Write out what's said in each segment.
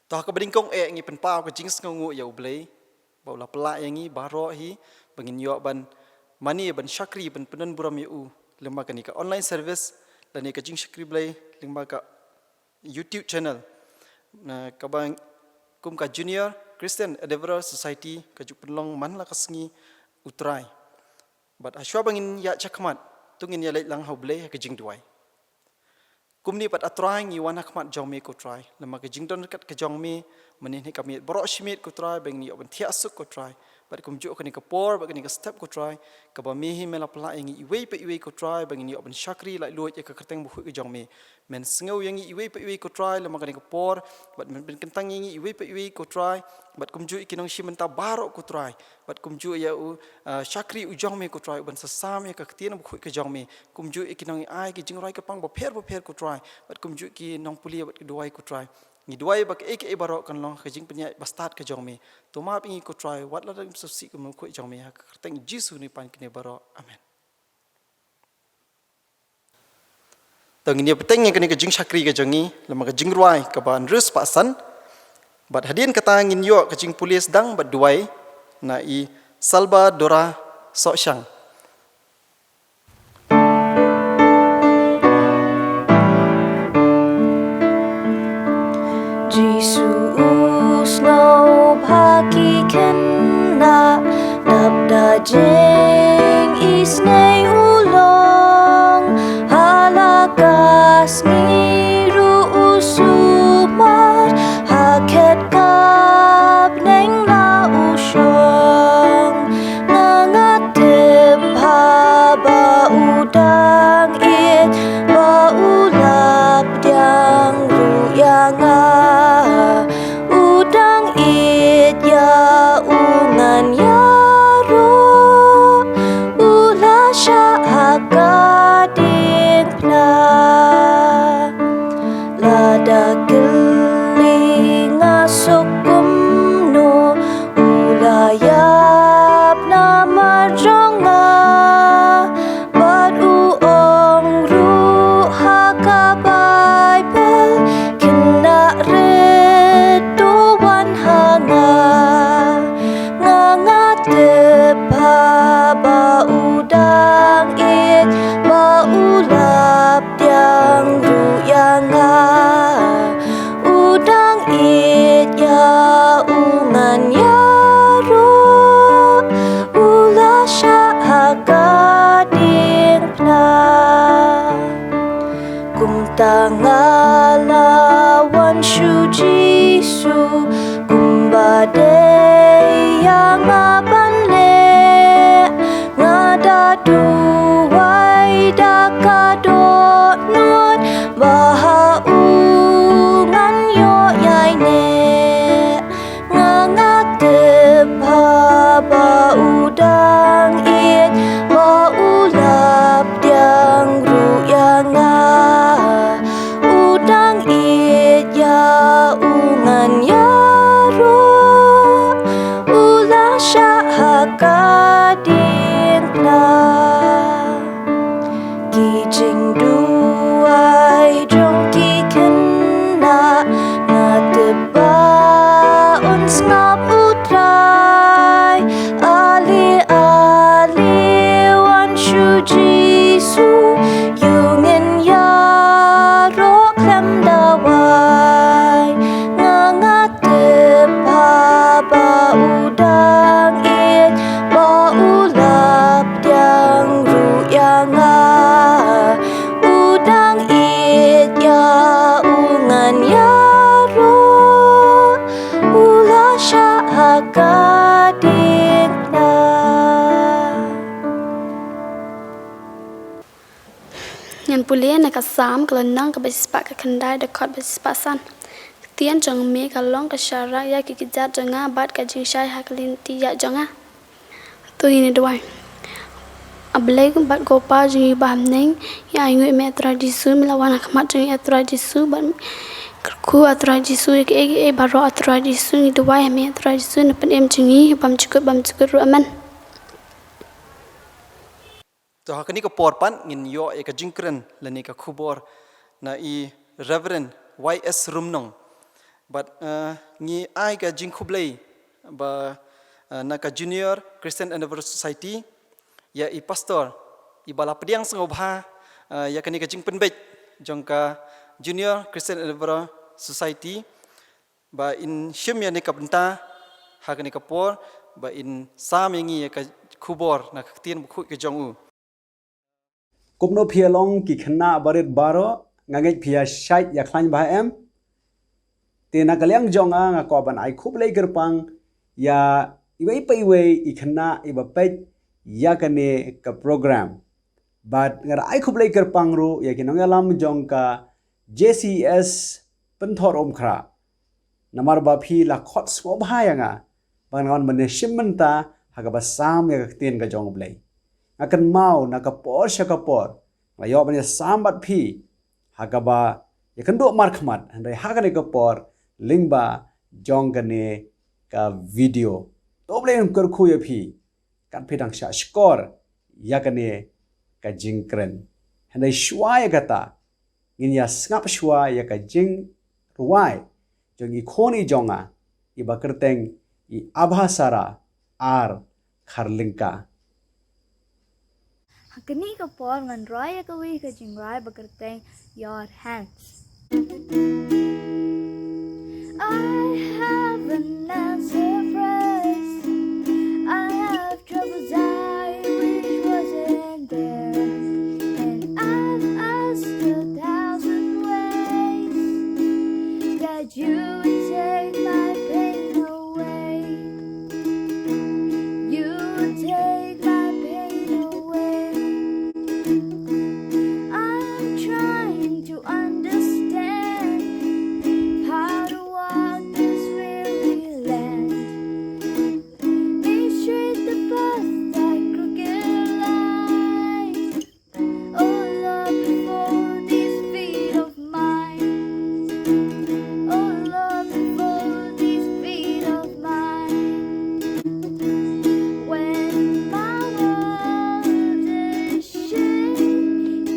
Toh ka beringkong ngi penpau ka jings ngu ya ublei baula pelak yangi baroh hi bangin yo ban mani ban syakri ban penen buram yu lemba ka ni ka online service dan ni ka jing syakri blei lemba ka YouTube channel na ka bang kum ka Junior Christian Endeavour Society ka juk penlong man la ka sngi utrai but aswa bangin ya chakmat tungin ya leit lang hau blei ka jing duai kumni pat atrai ngi wana khmat jong me ko try lama ke jingdon kat ke jong me menin he kami borok shimit ko try bang ni oban thiasuk ko try pat kum ju ko ni ka por bang ni ka step ko try ka ba me hi mela pla ngi iwei pe iwei ko try bang ni oban shakri lai luot ka kerteng bu ke jong me men sngeu yang iwei pe iwei ko try lama ka ni ka por bat men kentang ngi iwei pe iwei ko try bat kum ju ikinong shimenta barok ko try bat kum ju ya shakri u jong me ko try ban sasam ya ka tien bu ke jong me kum ju ikinong ai ki jingrai ka pang bo pher ko try bat kum ju ki nong puli bat duai ko try ni duai bak ek barok kan long ka jing penya bastat ka jong me to ma pingi ko try wat la dam so si ko mo ko jong me ka teng jisu ni pan kine barok amen tang ni peteng ni ka jing shakri ka jongi lama ka jing ruai ka ban rus pa san bat hadin kata ngin yo ka jing pulis dang bat duai na i salba dora so syang Jesus sngewbha ki kena dabda jing isnei ulong halakas ngiru usumat haket kap neng la usyong nangatip haba udang it ba ulap diang ruyanga udang it ya ungan ya ro ula syahakadin pna lada geling asukum no ulayap nama jonga bat uong ru haka Bible kena redowan hanga ngangatep haba udang it ba ulap tiang ruyanga udang it ya ungan ya ro ula syahakadin pna kum tangalawan shu jisu kum badai yang abanle ngada duai dakadot not baha ungan yo yai ne ngangatep haba udang it ba ulap diang ruyanga udang it ya ungan ya ro ula syahakadin pna kijing duai jong ki kena ngateba on snap utrai ali wan shu jisu yungin ya ro klem dawai ngangatep haba udang it ba ulap diang ruyanga udang it ya ungan ya ro ula syahakadin pna Nhân pulia na ka sam ka nang ka bespa ka khandai de khot bespa san tian jong me ka long ka shara ya ki kijat jonga bat ka jing shai haklin ti ya jonga to ini duai ablai kum bat gopa jing bam neng ya ngui me tradisu melawan khmat jing tradisu ban ku tradisu ke baro tradisu ni duai me tradisu na pen em jingi bam chukut ru aman to hakani ka por pan ngin yo e ka jingkren lani ka khubor na i Rev Y S Rumnong but ngi ai ka jing khublei ba naka Junior Christian Endeavour Society ya I pastor I bala pediang sngewbha ya kani ka jing penbej jongka Junior Christian Endeavour Society ba in shim ya ni ka benta ha kani ka por ba in sam yangi ya ka khubor na khtin khu ke jongu Kupno phia long ki khna barit baroh ngangek phia shait ya khlan ba em te na kalyang jonga nga ko ban ai khup lei gerpang ya iwei paiwei I khna I ba pej ya kane ka program but ngar ai khup lei gerpang ru ya kinong alam jong ka JCESP Pynthorumkhrah namar ba phi la khot sngewbha yanga bangon mane shimmenta haga ba sam ya tin ka jong blei akan mau na ka por sha ka por la yo ban sambat phi hakaba ya kan do mar khmat andai hakane ka por lingba jong kane ka video to blem kar khu ya phi kan phedang sha score ya kane ka jingkren andai shwa ya kata ngin ya ngap shwa ya ka jing ruai jong I khoni jonga I bakerteng I abhasara ar kharlingka Hakani ka por ngan raya ka wi ka jingrai bakerteng your hands. I have an answer prayers. I have troubles I wish wasn't there. And I've asked 1,000 ways that you would take my pain away. You would take my pain away. I'm trying to understand how to walk this weary land. Make straight the path that crooked lies. Oh Lord, before these feet of mine. Oh Lord, before these feet of mine. When my world is shaking,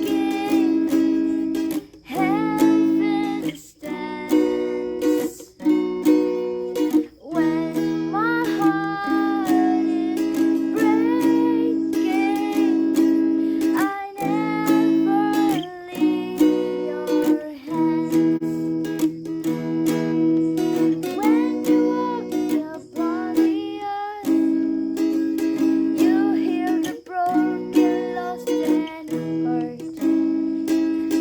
heaven stands. When my heart is breaking, I never leave your hands. When you walk upon the earth, you heal the broken, lost and hurt.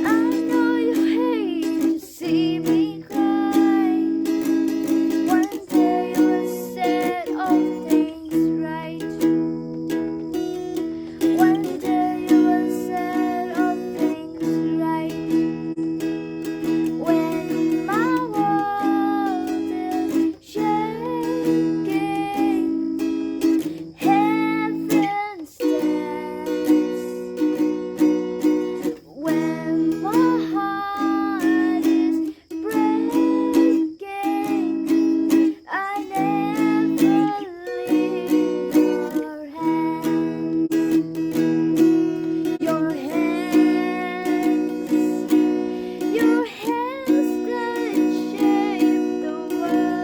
I know you hate to see me cry. One day you will set all things right. One day you will set all things right. When my world is shaking, heaven stands. When my heart is breaking, I never leave your hands. Your hands, your hands that shape the world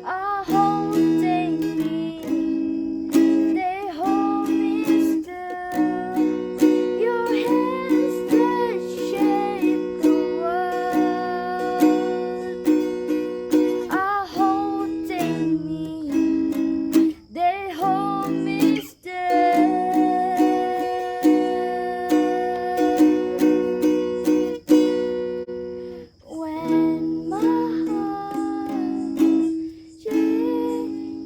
are holding me. They hold me still. Your hands that shape the world are holding me. They hold me still. When my heart is shaking,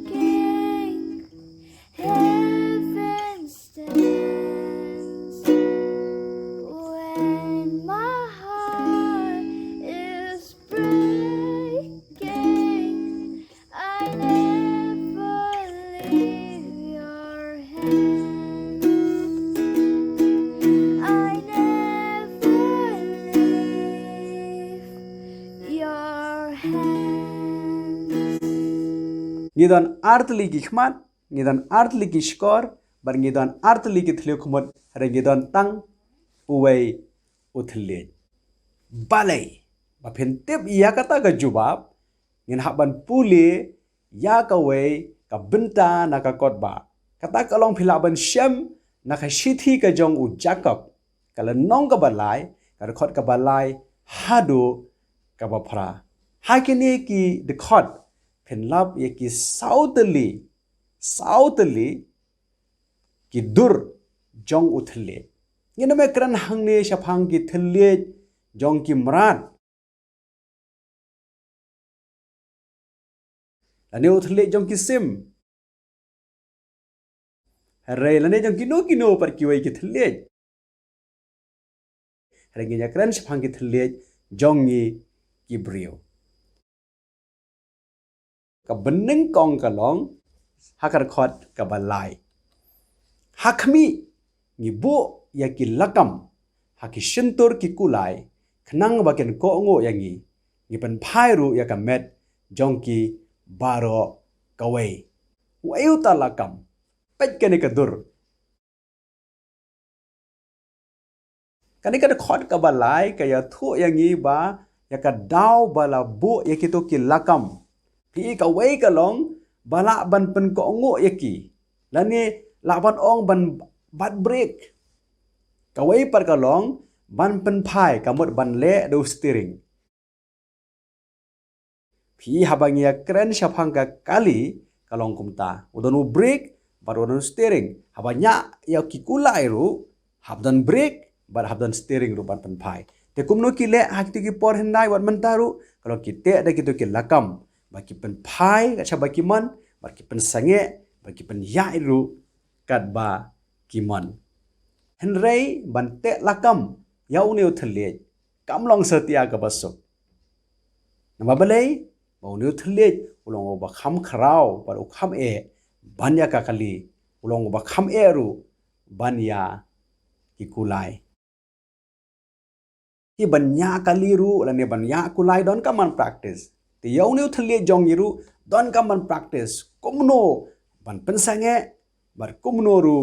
heaven stands. When my heart is breaking, I never leave your hands. I never leave your hands. ngidan artli ki khmat ngidan artli ki skor bar ngidan artli ki thlio khmot re ngidan tang uwei uthli balai ba pentip ya kata ka jubab ngin haban puli ya ka we ka benta na ka kotba kata ka long phila ban shem na ka shithi ka jong u jacob kala nong ka balai ka khot ka balai hadu ka ba phra hakini ki the khot phen lab ye ki southly ki dur jong u thle ngin me kran hangne shafang ki thle jong ki mrat lane u thle jong ki sim hare lane jong kino par ki wai ki thle hare ngi kran shafang ki thle jong ni ki brio ka beneng kong ka long hakar khot ka balai hakmi ngi bo ya ki lakam haki shintur ki kulai khnang ba ken ko ngo yangi ngi pen phai ru ya ka met jong ki baroh kawai wayu ta lakam pet ken ka dur kanika khot ka balai ka ya thu yangi ba ya ka daw bala bo ya ki to ki lakam pi ka wei ka long bala ban pen ko ngo yaki lani laban ong ban bat break ka wei par ka long ban pen phai ka mot ban le do steering pi habangia kren shapang ka kali ka long kumta udonu break barodon steering habanya ya ki kulai ru habdan break bar habdan steering ru ban pen phai te kumno ki le hakti ki por hendai wat mentaru kalau ki te da ki to ki lakam baki pen phai ka chabaki man baki pen sange baki pen yai ru kat ba kimon henrei ban te lakam yau neu thle kam long setia ka basuk nama balai bau neu thle ulong ba kham khrau par u kham e banya ka kali ulong ba kham e ru banya ki kulai ki banya kali ru lane banya kulai don kaman practice ti yau neu thle jong yiru don kaman practice komno ban pensange bar komno ru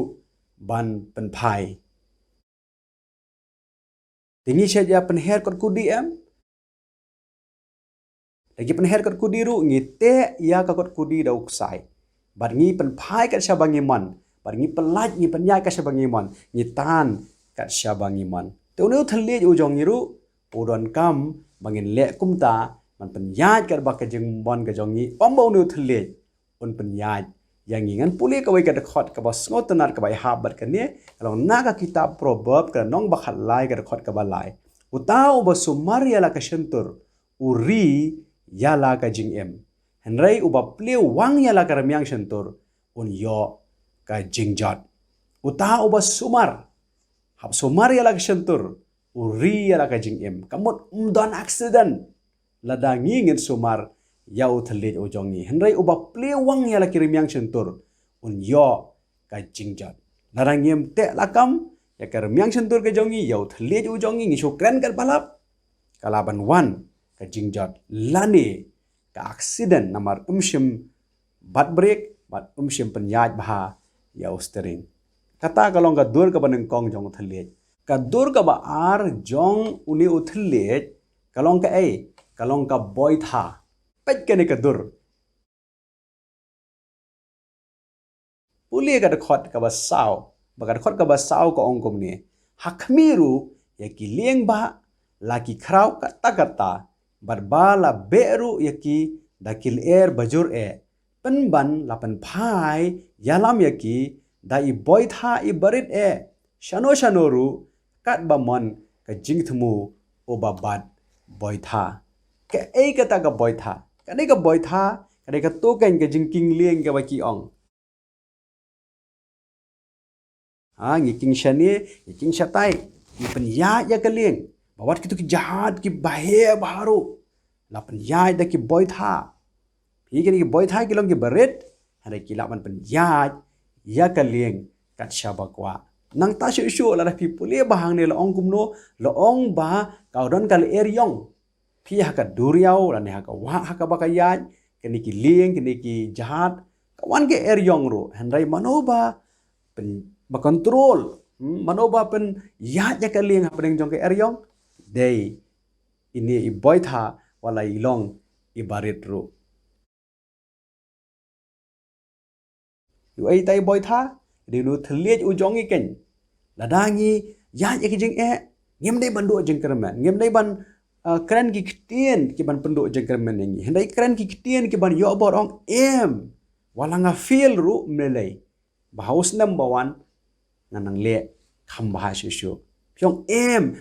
ban penpai tingi saja penher kot kudi em lagi penher kot kudi ru ngite ya ka kot kudi da uksai bar ngi penpai kat sabangi man bar ngi pelaj ngi penyai kat sabangi man ngi tan kat sabangi man tu neu thle u jong yiru udon kam bangin le kumta man penyai kat ba ka jeng mon ka jong ngi ombau neu thle un penyai yang ingan pulih kawai kada khot ka bas ngotenar ka bai habat kan ne kalau naga kitab proverb ka nong bakhat lai kada khot ka balai utau basumar yala ka shentur uri yala ka jingem henrei uba pleu wang yala ka ramyang shentur un yo ka jingjot utau basumar hab sumar yala ka shentur uri yala ka jingem kamot umdon accident ladangi ngin sumar yau thalit ujongi henrei uba plewang yala kirim yang sentur un yo ka jingjat narangiem te lakam ya kirim yang sentur ka jongi yau thalit ujongi ngi shukran kal balap kalaban wan ka jingjat lani ka accident namar umshim bat break bat umshim penyaj bha yau steering kata kalong ka dur ka baneng kong jong thalit ka dur ka ba ar jong uni uthalit kalong ka kalong ka boy tha pet kene ka dur puli ka khot ka basau baga khot ka basau ka ongkom ni hakmiru ya ki lieng ba la ki khrau ka takata barbala beru ya ki dakil air bajur penban la pen phai yalam ya ki da I boy tha I barit shano ru kat bamon ka jingthmu obabat boy tha ka kata ka boy tha kanai ka boy tha kanai ka to kan ka jingking lieng ka baki ong ngi king shani ngi king shatai ngi pen ya ka lieng bawat kitu ki jahat ki bahe baru la pen ya da ki boy tha pi ki boy tha ki long ki baret hare ki la pen ya ka lieng kat shabakwa nang ta shu la pi pule bahang ne la ong kumno la ong ba ka don kal eryong pi ha ka duriau la ne ha ka wa ha ka bakayaj kini ki lieng kini ki jahat kawan ke eryong ro handrai manoba pen ba control manoba pen ya ka lieng ha pen jong ke eryong dei ini i boy tha wala i long i barit ru yu ai tai boy tha di nu thliet u jong i ken ladangi ya ye ki jing ngem dei ban do jeng kerman ngem dei ban kran ki ktien ki ban pendo jeng kerman ngi hendai kran ki ktien ki ban yo bor ong wala nga feel ru melei bahaus number 1 nganang le kham ba shu pyong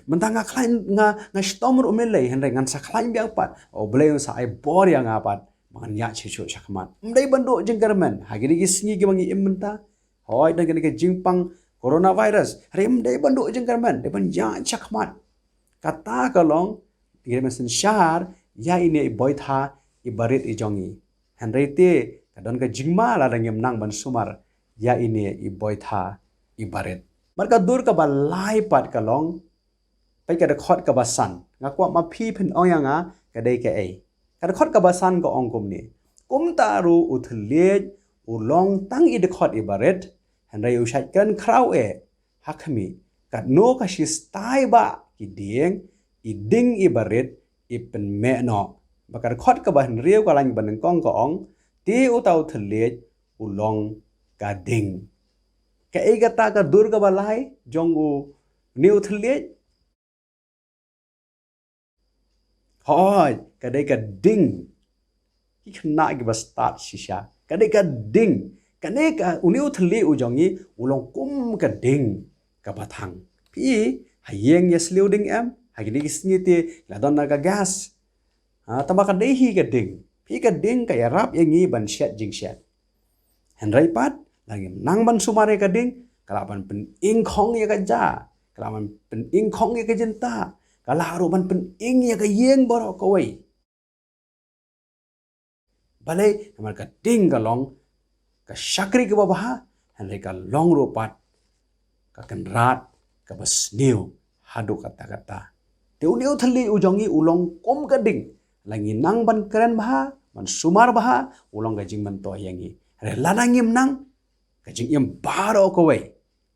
mentanga klain nga storm ru melei hendai ngan sa klain biang pat o blei sa ai bor yang apat mangan ya shu shakmat mdei ban do jeng kerman hagiri ki singi ki mangi menta hoi dan ke jingpang coronavirus rem dei ban do jeng kerman de ban ya shakmat kata kalong diremesin syar ya ini boy tha ibarit i jongi hendai te kadon ka jingma la dangem nang ban sumar ya ini i boy tha ibarit marka dur ka ba lai pat ka long pai ka de khot ka ba san nga kwa ma phi phin oyanga ka dei ka ei ka de khot ka ba san ko ong kum ni kum ta ru uthlet u long tang i de khot ibarit hendai u shat kan krau hakmi ka no ka shi stai ba ki ding i ding ibarit i pen me no bakar khot ka ba hen riu ka lang ban kong ko ong ti u tau thlet u long ka ding ka ei ka ta ka dur ka ba lai jong u niu thlet hoi ka dei ka ding ki khna ki ba start shisha ka dei ka ding ka ne ka u niu thlet u jong i u long kum ka ding ka ba thang pi hayeng yes liu ding hagini kisngi te la don na ka gas tama ka dei hi ka ding pi ka ding ka yarap yangi ban shet jing shet henrai pat lagi nang ban sumare ka ding kala ban pen ing khong ya ka ja kala ban pen ing khong ya ka jenta kala ru ban pen ing ya ka yeng boro ko wei balai namar ka ding ka long ka shakri ka ba henrai ka long ru pat ka kan rat ka bas new hadu kata-kata Teu thali ujongi ulong kom kading langi nang ban keren baha ban sumar baha ulong gajing man to yangi re lanangim nang gajing im baro ko we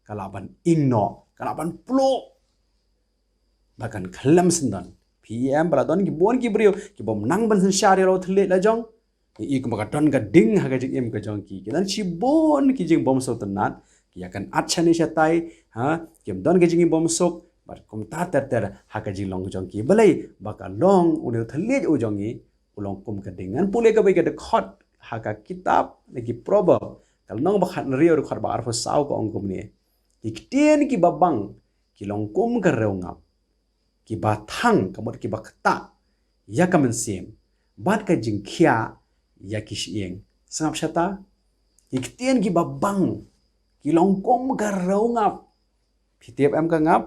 kalaban ingno kalaban plo bahkan kalam sendan PM baladon ki bon ki brio ki bom nang ban sen shari ro thali la jong i ko maka don ga ding ha gajing im ka jong ki dan chi bon ki jing bom so tanat ki akan achani shatai ha kim don gajing im bom sok bar kum ta ter haka ji long jong ki balai baka long uneu thlet u jongi ulong kum ka dingan pule ka bai ka de khot haka kitab lagi proverb kal nong bakhat rio ru khot ba arfo sau ko ong kum ni iktien ki babang ki long kum ka reungap ki ba thang kamot ki ba khta ya kamen sim bat ka jing khia ya ki shieng sangap shata iktien ki babang ki long kum ka reungap phitiep em ka ngap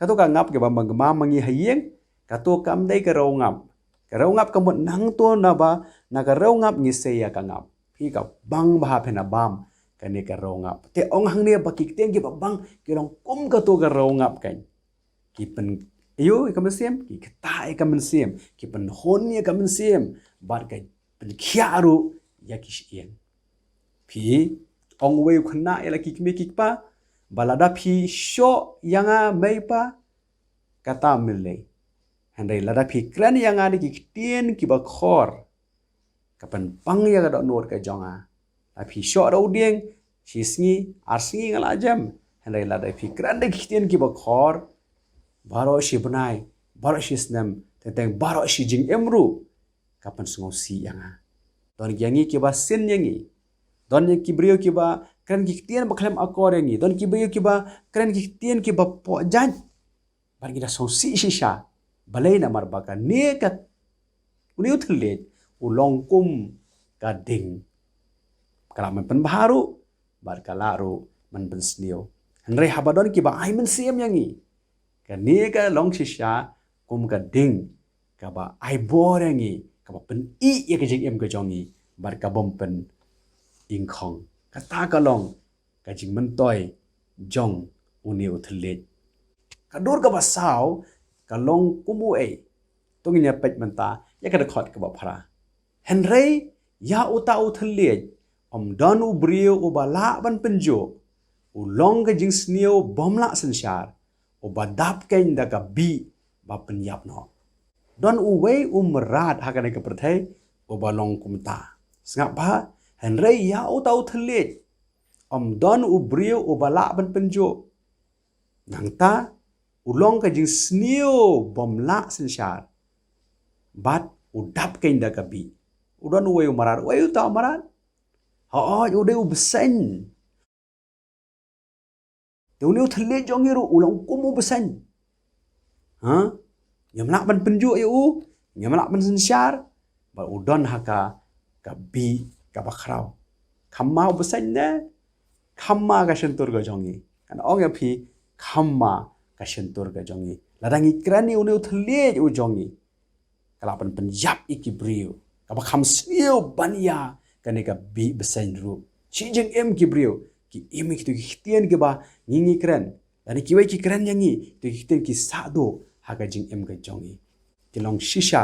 kato ka ngap ke bambang gema mangi hayeng kato kam dei ka raungap kamot nang to na ba na ka raungap ngi se ya ka ngap phi ka bang ba phena bam ka ne ka raungap te ong hang ne ba ki teng ki ba bang ki long kum ka to ka raungap kan ki pen yo ka mesem ki kta ka mesem ki pen hon ne ka mesem bar ka pen khiaru ya ki shien phi ong we khna ela ki me ki pa balada phi sho yanga meipa kata mille handai lada phi kran yanga ni ki tien ki ba khor kapan pang ya ga nor ka jonga la phi sho ro dieng si sngi arsingi ngala jam handai lada phi kran de ki tien ki ba khor baro shi bunai baro shi snam teteng baro shi jing emru kapan sungo si yanga don yangi ki ba sin yangi don ye ki brio ki ba kran ki tien ba khlem akor yangi don ki brio ki ba kran ki tien ki ba po jan bar gida so si shisha balai na mar ba ka ne ka uniu thlet ulong kum ka ding kala man pen baharu bar kala ru man pen snio henry habadon ki ba ai man siam yangi ka ne ka long shisha kum ka ding ka ba ai bor yangi ka ba pen i ye ka jing em ka jongi bar ka bom pen ing khong kata ka long ka jing man toy jong uniu thlet ka dur ka ba sao ka long kumu tunginya pet menta ya ka khot ka ba phara henry ya uta u thlet om don u brio u bala ban penjo u long ka jing snio bomla sanshar u badap ken da ka bi ba penyap no don uwe umrat hakane ke perthai obalong kumta sngewbha henrei ya utau thlet don ubrio ubala ban penjo nangta ulong ka jing snio bomla sensyar bat udap keinda kabi udon uwe umarat uwe utau marat ude ubesen Teu thlet jong iru ulang kumu besen nyamlak ban penju yu nyamlak ban sensyar ba udon haka kabi kabakrau khamma besen ne khamma ka sentur ga jongi kan ong ya phi khamma ka sentur ga jongi ladangi krani unu thlet u jongi kala ban penjap ikibriu kaba kham sniu bania kane ka bi besen ru chi jeng em kibriu ki imi ki tien ke ba ngingi kren dan ki wei ki kren yangi tu ki tien ki sa do ha ka jing em ka jongi ki long shisha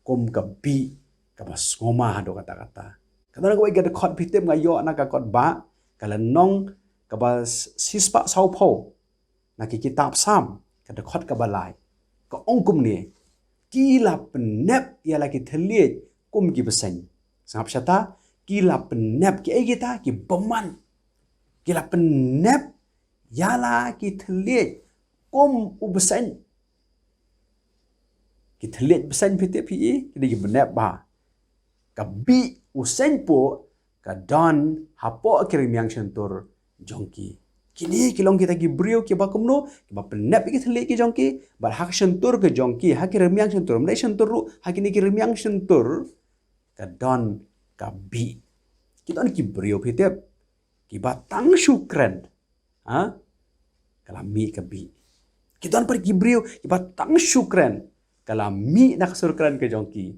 kom ka bi ka ba ngoma do kata kata kadang ko ga de khot pitem ga yo na ka kot ba kala nong ka ba sispa sau pho na ki kitab sam ka de khot ka ba lai ka ong kum ni ki la penep ya la ki thliet kum ki besen sangap shata ki la penep ki ai kita ki beman Kila penep yala ki thliet kum ubesen ki thliet besen pite pi ki benep ba ka bi usen po ka don hapo kirimiang sentur jongki kini kilong kita ki brio ki ba kumno ki ba penep ki thliet ki jongki ba hak sentur ke jongki hak kirimiang sentur mlai sentur ru hak ni kirimiang sentur ka don ka bi kita ki brio pite Kiba tang syukran. Kalau mi kebi. Kita pergi brio, kiba tang syukran. Kalau mi nak surkran ke jongki.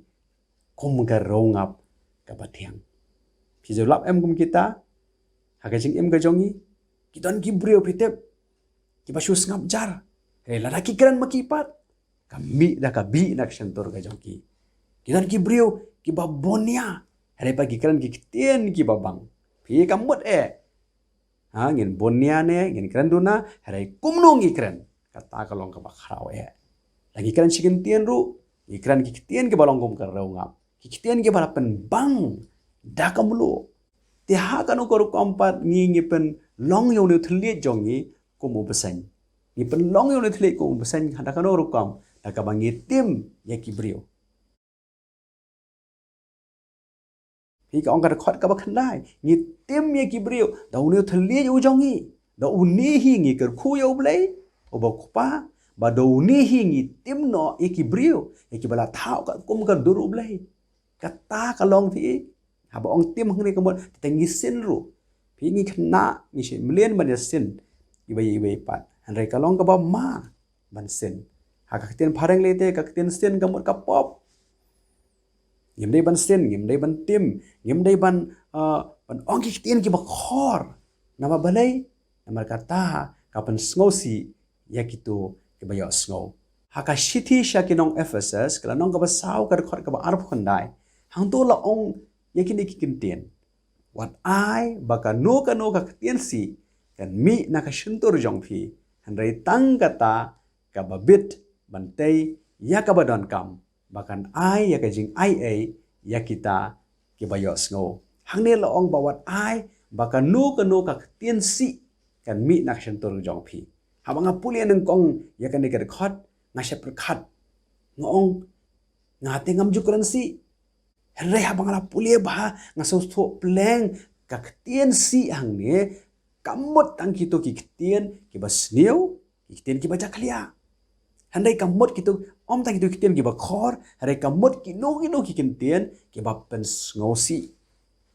Kum ke rongap ke batiang. Pizulap em kum kita. Hakajing em ke jongi. Kita pergi brio pitep. Kiba syus ngap jar. Lelaki keren makipat. Kami dah kabi nak sentur ke jongki. Kita pergi brio, kiba bonia. Hari pagi keren kiktian kiba bang. Pi kamut ngin bonia ne ngin kren duna harai kumnong ikren kata kalong ka bakrau lagi kren chicken tien ru ikren kikitien ke balong kum karau ngap kikitien ke balapen bang da kamlu ti ha kanu koru kompat ngi pen long yo ne thliet jongi kumu besen ngi pen long yo ne thliet kumu besen hada kanu ru kam da ka bangi tim yakibrio Hika ong kada khot ka ba khandai ngi tim ye kibrio da unu thlie u jongi da uni hi ngi ker khu yo blai o ba khupa ba do uni hi ngi tim no ye kibrio ye kibala thau ka kum ka duru blai kata ka long thi ha ba ong tim hngni ka mo te ngi sin ru phi ngi khna ngi shi mlen ban sin i bai pat han re ka long ka ba ma ban sin ha ka tien phareng le te ka tien sin ka mo ka pop Ngim day ban sin, ngim day ban tim, ngim day ban ong kiktian ki bakhor. Nama balay, nama kata kapan sngosi yakitu ki bayo sngo. Haka shiti shakinong Ephesus, kala nong ka basaw ka khot ka ba arp khandai. Hang to la ong yakini kikintian. Wat ai baka no ka kitian si kan mi nakashintur jongphi. Handray tang kata ka babit bantay yakabadon kam. Bahkan ai ya kajing ai ya kita kibayok sngo hangne laong bawat ai bahkan nu ka tien si kan mi nak sentur jongpi habanga pulian ng kong ya kan dekat khot ngasep khat ngong ngate ngam jukran si herre habanga pulia ba ngaso tho pleng ka tien si hangne kamot tang kito ki tien ki basniu ki tien ki baca klia handai kamot gitu om tang gitu kitien ki ba khor handai kamot ki no ki kintien ki ba pen ngosi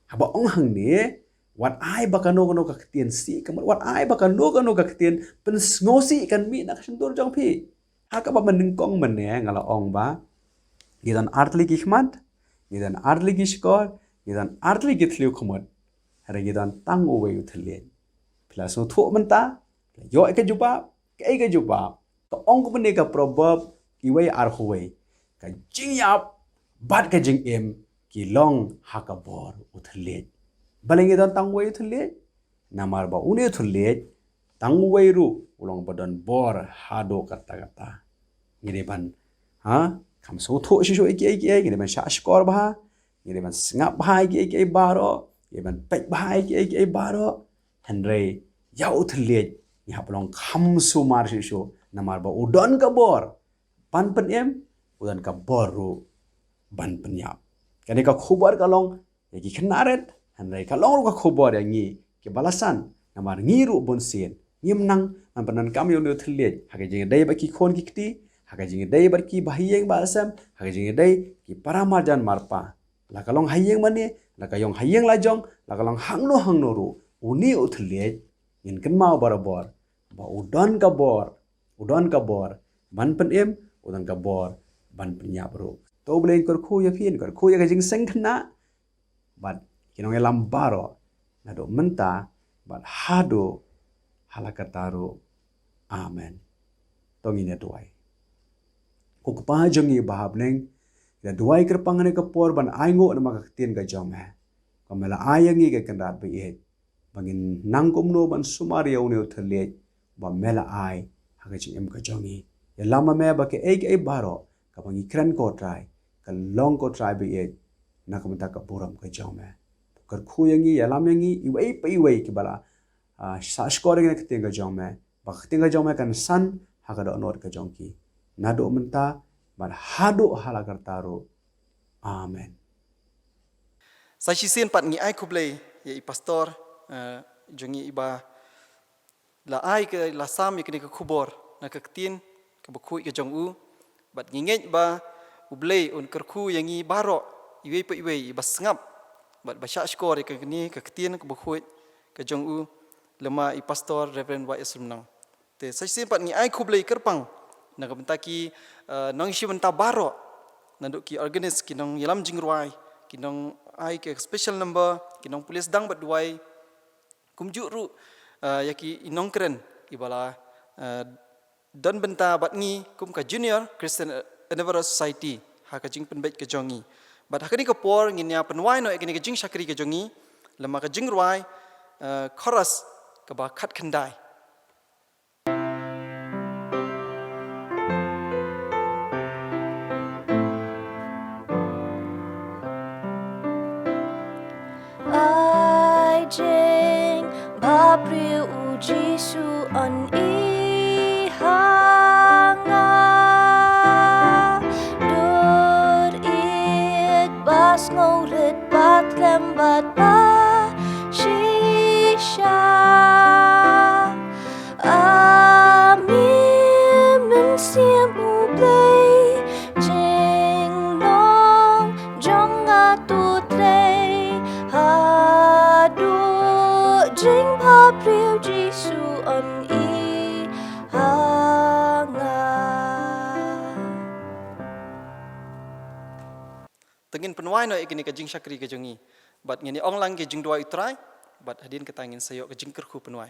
haba ong hang ne wat ai ba kano ka kitien si kamot wat ai ba kano ka kitien pen ngosi kan mi nak sentur jong pi ha ka ba mening kong men ne ngala ong ba gidan artli ki khmat gidan artli ki skor gidan artli ki thliu khmot handai gidan tang o we uthlien plus no thu menta yo ka juba ka juba ka ong ko ne ka proverb ki wei ar huwei ka jing yap bat ka jing em ki long hakabor uthlet balengi don tang wei uthlet namar ba uni uthlet tang wei ru ulong badon bor hado kata ngire ban kam so thu shu iki ni ban sha skor bha ni ban ngap bha iki baro ni ban pek bha iki baro hanre yau thliet ni haplong kham su mar shu namar ba udon ka bor pan pen em udan ka bor ru ban penyap kani ka khubar ka long yaki khnaret hanre ka long ka khubar yangi ke balasan namar ngiru bon sen ngimnang man panan kam yo no thliet hage jing dai ba ki khon ki kti hage jing dai bar ki bahiyeng ba asam hage jing dai ki paramarjan marpa la kalong hayeng mane la kayong hayeng la jong la kalong hangno ru uni uthliet ngin kan mau barabor ba udon ka bor ban pen em udan ka bor ban penyap ru to bleng kor khu ya phin kor khu ya jing seng khna bat kinong elam baro na do menta bat hado halakataru amen tongi ne tuai ko pa jongi bahableng ya duai kerpangane ka por ban aingo na makaktin ka jome kamela ayangi ke kandat be e bangin nangkomno ban sumari yaune uthले ba mela ai hagachi em ka jongi ya lama me ba ke ei baro ka bangi kran ko try ka long ko try be e nakamta ka buram ka jome kar khuyangi ya lamangi iwei ki bala sa scoring na ketinga jome ba ketinga jome kan san hagada onor ka jongki nado menta ban hado halakartaru amen Sa sisen pat ngi ai kuble ya i pastor jongi iba la ai ke la sam ke ka khubor na ka tin ka bukhui ke jong u bat ngingej ba uble un kerku yangi baro iwei bas ngap bat basha skor ke ni ka tin ka bukhui ke jong u lema i pastor Rev Y S Rumnong te sa sisen pat ngi ai kuble kerpang na ka bentaki nong shi benta baro na do ki organize ki nong yalam jingruai kinong ai ke special number kinong police dang bat duai kumju ru yaki Nongkren ibala dan benta bat ngi kum ka Junior Christian Endeavour Society ha ka jing penbet ke jongi bat hakani ka por nginya penwai no ekini ka jing sakri ke jongi lama ka jing ruai chorus ka ba khat khandai Jing bapriu Jisu on I hanga dur it bas ngoret bat lembat ba shisha amin men siam ublay jing long jong atu trei Jing bapriu Jisu on I hanga tengin penwai no ekini ka jing sakri ke jongi bat ngini onglang ke jing duai utrai bat hadin ka tangin sayo ka jing kerku penwai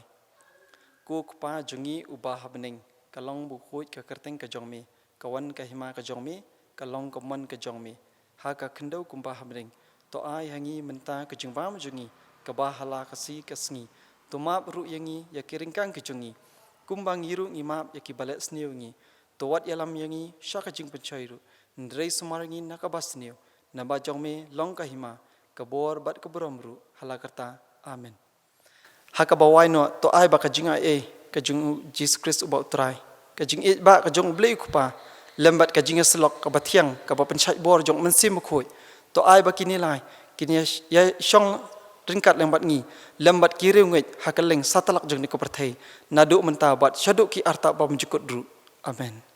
ku pa jongi ubah bening kalong bu khoi ka kerteng ka jongmi kawan ka hima ka jongmi kalong ka man ka jongmi ha ka khndau kumbah bening to ai hangi menta ka jing bam jongi ka bahala kasi kasngi tumap ru yangi ya kiringkang ke jongi kumbang yiru ngimap ya ki balet sniungi towat yalam yangi shaka jing penchairu ndrei sumarangi nakabasniu naba jongme long ka hima ka bor bat ka boromru halakarta amen haka bawai no to ai ba ka jinga ka jing Jesus Christ ubau trai ka jing ba ka jong blei kupa lembat ka jinga selok ka bathiang ka ba penchai bor jong mensim khoi to ai ba kini lai kini ya shong ringkat lembat ngi lembat kiri ngej hakaleng satalak jeng ni ko perthai nadu menta bat syaduk ki arta ba menjukut dru amen